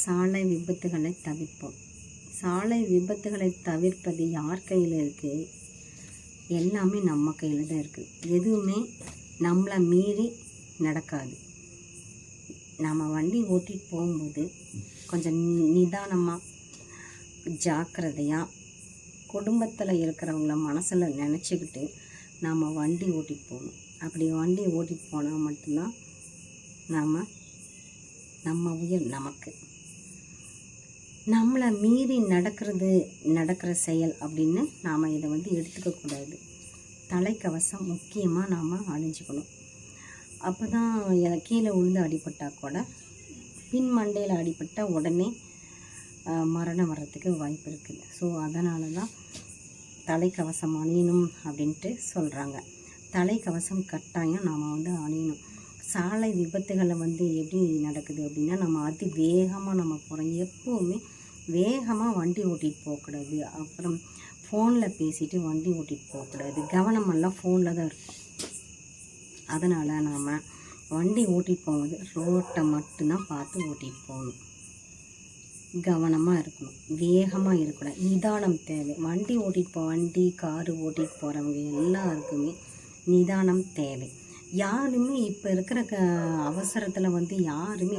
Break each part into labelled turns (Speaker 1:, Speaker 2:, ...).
Speaker 1: சாலை விபத்துகளை தவிர்ப்போம். சாலை விபத்துகளை தவிர்ப்பது யார் கையில் இருக்குது? எல்லாமே நம்ம கையில் தான் இருக்குது. எதுவுமே நம்மளை மீறி நடக்காது. நம்ம வண்டி ஓட்டிகிட்டு போகும்போது கொஞ்சம் நிதானமாக, ஜாக்கிரதையாக, குடும்பத்தில் இருக்கிறவங்கள மனசில் நினச்சிக்கிட்டு நாம் வண்டி ஓட்டிகிட்டு போகணும். அப்படி வண்டி ஓட்டிகிட்டு போனால் மட்டும்தான் நம்ம உயிர் நமக்கு. நம்மளை மீறி நடக்கிற செயல் அப்படின்னு நாம் இதை எடுத்துக்கக்கூடாது. தலைக்கவசம் முக்கியமாக நாம் அணிஞ்சிக்கணும். அப்போ தான் கீழே விழுந்து அடிபட்டால் கூட, பின் மண்டையில் அடிபட்டால் உடனே மரணம் வர்றதுக்கு வாய்ப்பு இருக்குது. ஸோ அதனால தான் தலைக்கவசம் அணியணும் அப்படின்ட்டு சொல்கிறாங்க. தலைக்கவசம் கட்டாயம் நாம் அணியணும். சாலை விபத்துகளை எப்படி நடக்குது அப்படின்னா, நம்ம அதி வேகமாக போகிறோம். எப்போவுமே வேகமாக வண்டி ஓட்டிகிட்டு போகக்கூடாது. அப்புறம் ஃபோனில் பேசிட்டு வண்டி ஓட்டிகிட்டு போகக்கூடாது. கவனமெல்லாம் ஃபோனில் தான் இருக்கும். அதனால் நாம் வண்டி ஓட்டிகிட்டு போகும்போது ரோட்டை மட்டும்தான் பார்த்து ஓட்டிகிட்டு போகணும். கவனமாக இருக்கணும், வேகமாக இருக்கக்கூடாது, நிதானம் தேவை. வண்டி காரு ஓட்டிகிட்டு போகிறவங்க எல்லாருக்குமே நிதானம் தேவை. யாருமே இப்போ இருக்கிற அவசரத்தில் யாருமே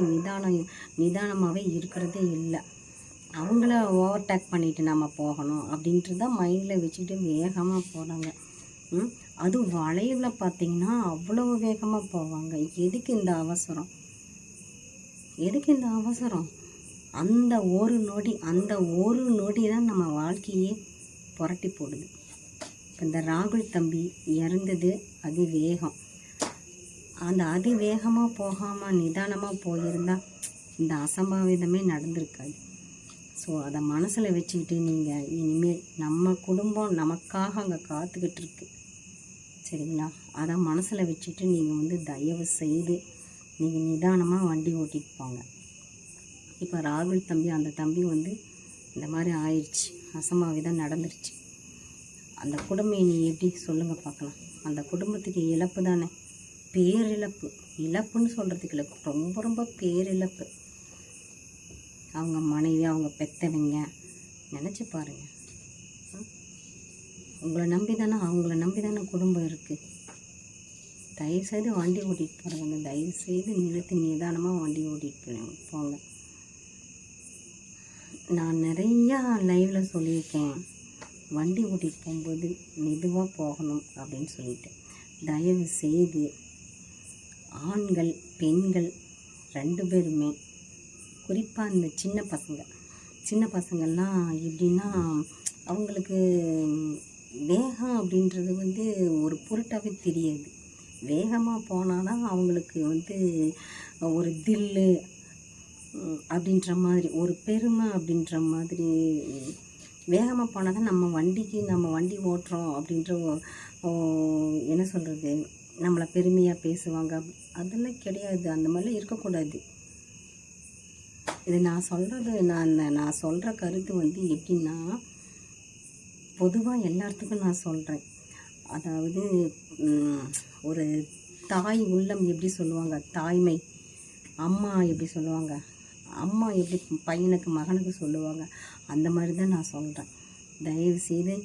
Speaker 1: நிதானமாகவே இருக்கிறதே இல்லை. அவங்கள ஓவர்டேக் பண்ணிவிட்டு நம்ம போகணும் அப்படின்ட்டு தான் மைண்டில் வச்சுக்கிட்டு வேகமாக போகிறாங்க. அதுவும் வளைவில் பார்த்திங்கன்னா அவ்வளோ வேகமாக போவாங்க. எதுக்கு இந்த அவசரம்? அந்த ஒரு நொடி தான் நம்ம வாழ்க்கையே புரட்டி போடுது. இப்போ இந்த ராகுல் தம்பி இறந்தது அதிவேகம். அந்த அதிவேகமாக போகாமல் நிதானமாக போயிருந்தால் இந்த அசம்பாவிதமே நடந்திருக்காது. ஸோ அதை மனசில் வச்சுக்கிட்டு நீங்கள் இனிமேல் நம்ம குடும்பம் நமக்காக அங்கே காத்துக்கிட்டு இருக்கு, சரிங்களா? அதை மனசில் வச்சுட்டு நீங்கள் தயவு செய்து நீங்கள் நிதானமாக வண்டி ஓட்டிட்டு போங்க. இப்போ ராகுல் தம்பி, அந்த தம்பி இந்த மாதிரி ஆயிடுச்சு, அசம்பாவிதம் நடந்துருச்சு. அந்த குடும்பம் நீ எப்படி சொல்லுங்கள் பார்க்கலாம்? அந்த குடும்பத்துக்கு இழப்பு தானே, பேரிழப்பு. இழப்புன்னு சொல்கிறதுக்கு இல்லை, ரொம்ப ரொம்ப பேரிழப்பு. அவங்க மனைவி, அவங்க பெற்றவங்க நினச்சி பாருங்கள். அவங்கள நம்பி தானே குடும்பம் இருக்குது. தயவுசெய்து வண்டி ஓட்டிகிட்டு போகிறவங்க தயவுசெய்து நிறுத்தி நிதானமாக வண்டி ஓட்டிகிட்டு போங்க. நான் நிறையா லைவில் சொல்லியிருக்கேன், வண்டி ஓட்டிகிட்டு போகும்போது மெதுவாக போகணும் அப்படின்னு சொல்லிட்டு. தயவு செய்து ஆண்கள் பெண்கள் 2 பேருமே, குறிப்பாக இந்த சின்ன பசங்கள்லாம் எப்படின்னா, அவங்களுக்கு வேகம் அப்படின்றது ஒரு பொருட்டாகவே தெரியாது. வேகமாக போனால் தான் அவங்களுக்கு ஒரு தில்லு அப்படின்ற மாதிரி, ஒரு பெருமை அப்படின்ற மாதிரி. வேகமாக போனால் தான் நம்ம வண்டி ஓட்டுறோம் அப்படின்ற என்ன சொல்கிறது, நம்மளை பெருமையாக பேசுவாங்க. அதெல்லாம் கிடையாது, அந்த மாதிரிலாம் இருக்கக்கூடாது. இது நான் சொல்கிற கருத்து எப்படின்னா, பொதுவாக எல்லாத்துக்கும் நான் சொல்கிறேன். அதாவது ஒரு தாய் உள்ளம் எப்படி சொல்லுவாங்க, தாய்மை, அம்மா எப்படி சொல்லுவாங்க, அம்மா எப்படி பையனுக்கு மகனுக்கு சொல்லுவாங்க, அந்த மாதிரி தான் நான் சொல்கிறேன். தயவு செய்து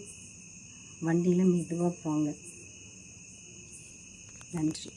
Speaker 1: வண்டியில் மெதுவாக போங்க. நன்றி.